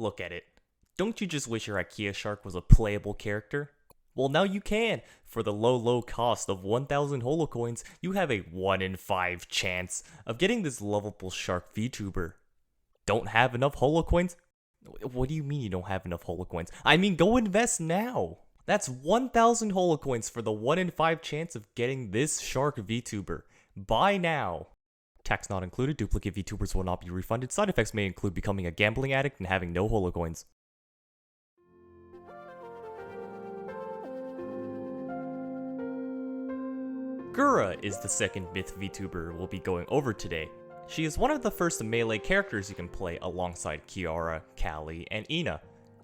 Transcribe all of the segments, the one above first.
Look at it. Don't you just wish your IKEA shark was a playable character? Well, now you can! For the low cost of 1,000 holocoins, you have a 1 in 5 chance of getting this lovable shark VTuber. Don't have enough holocoins? What do you mean you don't have enough holocoins? I mean, go invest now! That's 1,000 holocoins for the 1 in 5 chance of getting this shark VTuber. Buy now! Tax not included, duplicate VTubers will not be refunded. Side effects may include becoming a gambling addict and having no holocoins. Gura is the second myth VTuber we'll be going over today. She is one of the first melee characters you can play alongside Kiara, Callie, and Ina.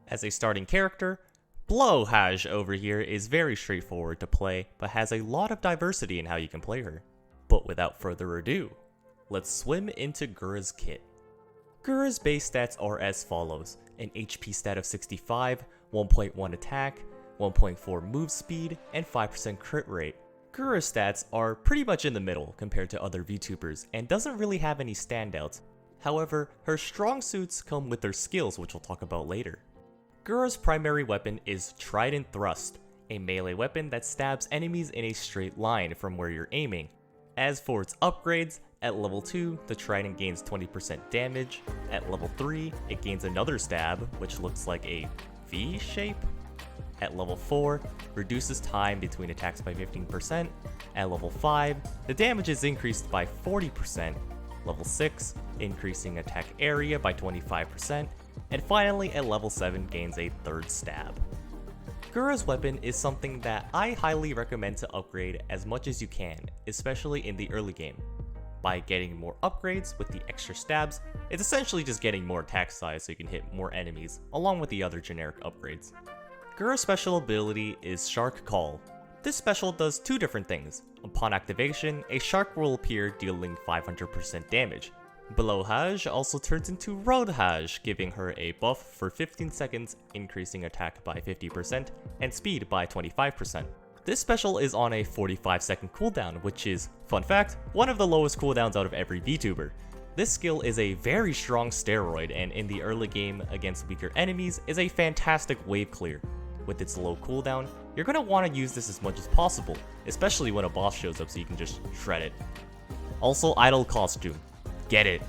As a starting character, Blowhaj over here is very straightforward to play, but has a lot of diversity in how you can play her. But without further ado, let's swim into Gura's kit. Gura's base stats are as follows: an HP stat of 65, 1.1 attack, 1.4 move speed, and 5% crit rate. Gura's stats are pretty much in the middle compared to other VTubers and doesn't really have any standouts. However, her strong suits come with their skills, which we'll talk about later. Gura's primary weapon is Trident Thrust, a melee weapon that stabs enemies in a straight line from where you're aiming. As for its upgrades, at level 2, the Trident gains 20% damage. At level 3, it gains another stab, which looks like a V shape. At level 4, reduces time between attacks by 15%. At level 5, the damage is increased by 40%. Level 6, increasing attack area by 25%. And finally, at level 7, gains a third stab. Gura's weapon is something that I highly recommend to upgrade as much as you can, especially in the early game. By getting more upgrades with the extra stabs, it's essentially just getting more attack size so you can hit more enemies, along with the other generic upgrades. Gura's special ability is Shark Call. This special does two different things. Upon activation, a shark will appear dealing 500% damage. Blowhaj also turns into Roadhaj, giving her a buff for 15 seconds, increasing attack by 50% and speed by 25%. This special is on a 45-second cooldown, which is, fun fact, one of the lowest cooldowns out of every VTuber. This skill is a very strong steroid, and in the early game against weaker enemies is a fantastic wave clear. With its low cooldown, you're going to want to use this as much as possible, especially when a boss shows up so you can just shred it. Also, idle costume. Get it.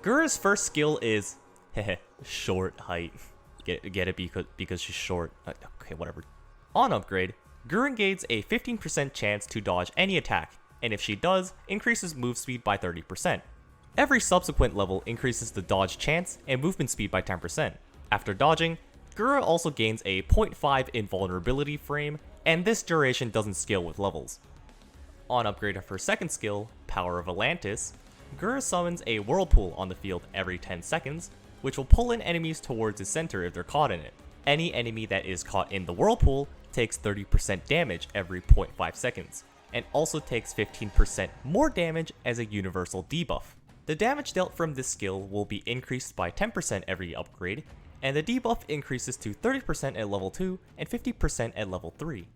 Gura's first skill is short height. Get it because she's short. Okay, whatever. On upgrade, Gura gains a 15% chance to dodge any attack, and if she does, increases move speed by 30%. Every subsequent level increases the dodge chance and movement speed by 10%. After dodging, Gura also gains a 0.5 invulnerability frame, and this duration doesn't scale with levels. On upgrade of her second skill, Power of Atlantis, Gura summons a whirlpool on the field every 10 seconds, which will pull in enemies towards its center if they're caught in it. Any enemy that is caught in the whirlpool takes 30% damage every 0.5 seconds, and also takes 15% more damage as a universal debuff. The damage dealt from this skill will be increased by 10% every upgrade, and the debuff increases to 30% at level 2 and 50% at level 3.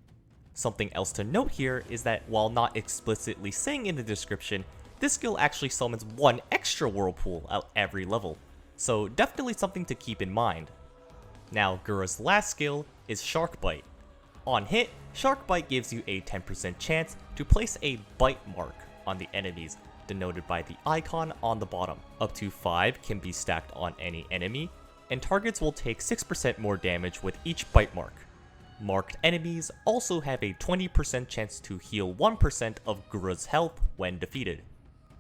Something else to note here is that while not explicitly saying in the description, this skill actually summons one extra whirlpool at every level, so definitely something to keep in mind. Now, Gura's last skill is Shark Bite. On hit, Shark Bite gives you a 10% chance to place a bite mark on the enemies, denoted by the icon on the bottom. Up to 5 can be stacked on any enemy, and targets will take 6% more damage with each bite mark. Marked enemies also have a 20% chance to heal 1% of Gura's health when defeated.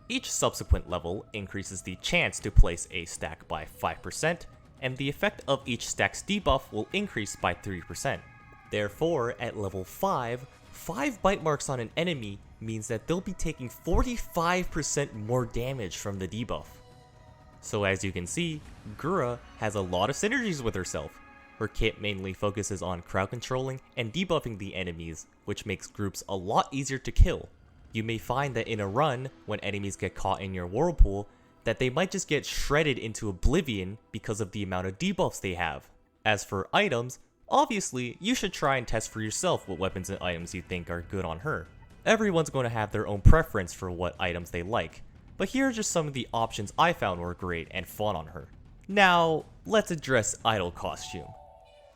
Each subsequent level increases the chance to place a stack by 5%, and the effect of each stack's debuff will increase by 3%. Therefore, at level 5, 5 bite marks on an enemy means that they'll be taking 45% more damage from the debuff. So as you can see, Gura has a lot of synergies with herself. Her kit mainly focuses on crowd controlling and debuffing the enemies, which makes groups a lot easier to kill. You may find that in a run, when enemies get caught in your whirlpool, that they might just get shredded into oblivion because of the amount of debuffs they have. As for items, Obviously, you should try and test for yourself what weapons and items you think are good on her. Everyone's going to have their own preference for what items they like, but here are just some of the options I found were great and fun on her. Now, let's address idol costume.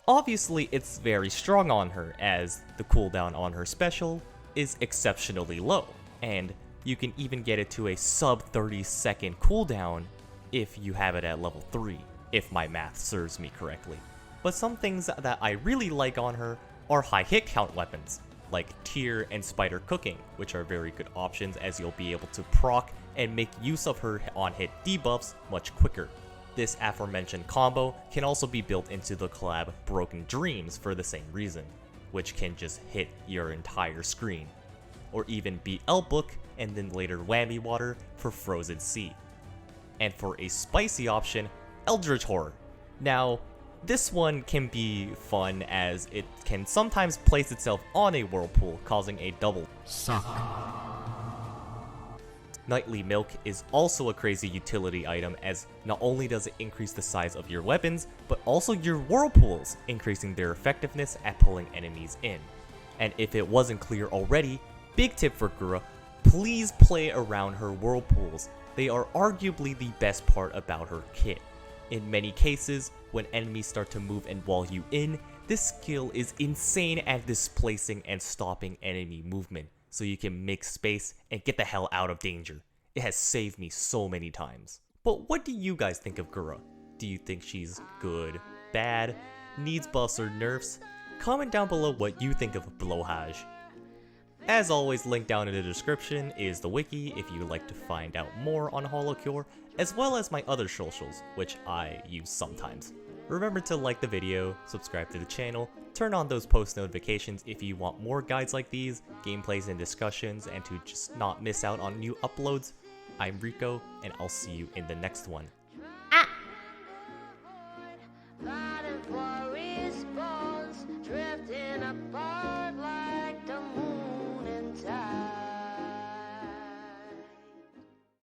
Obviously, it's very strong on her, as the cooldown on her special is exceptionally low, and you can even get it to a sub 30-second cooldown if you have it at level 3, if my math serves me correctly. But some things that I really like on her are high hit count weapons, like Tear and Spider Cooking, which are very good options as you'll be able to proc and make use of her on hit debuffs much quicker. This aforementioned combo can also be built into the collab Broken Dreams for the same reason, which can just hit your entire screen. Or even beat L-Book and then later Whammy Water for Frozen Sea. And for a spicy option, Eldritch Horror. Now, this one can be fun as it can sometimes place itself on a whirlpool, causing a double suck. Nightly Milk is also a crazy utility item, as not only does it increase the size of your weapons, but also your whirlpools, increasing their effectiveness at pulling enemies in. And if it wasn't clear already, big tip for Gura, please play around her whirlpools. They are arguably the best part about her kit. In many cases, when enemies start to move and wall you in, this skill is insane at displacing and stopping enemy movement, so you can make space and get the hell out of danger. It has saved me so many times. But what do you guys think of Gura? Do you think she's good, bad, needs buffs or nerfs? Comment down below what you think of Blowhaj. As always, linked down in the description is the wiki if you would like to find out more on Holocure, as well as my other socials, which I use sometimes. Remember to like the video, subscribe to the channel, turn on those post notifications if you want more guides like these, gameplays and discussions, and to just not miss out on new uploads. I'm Rico, and I'll see you in the next one.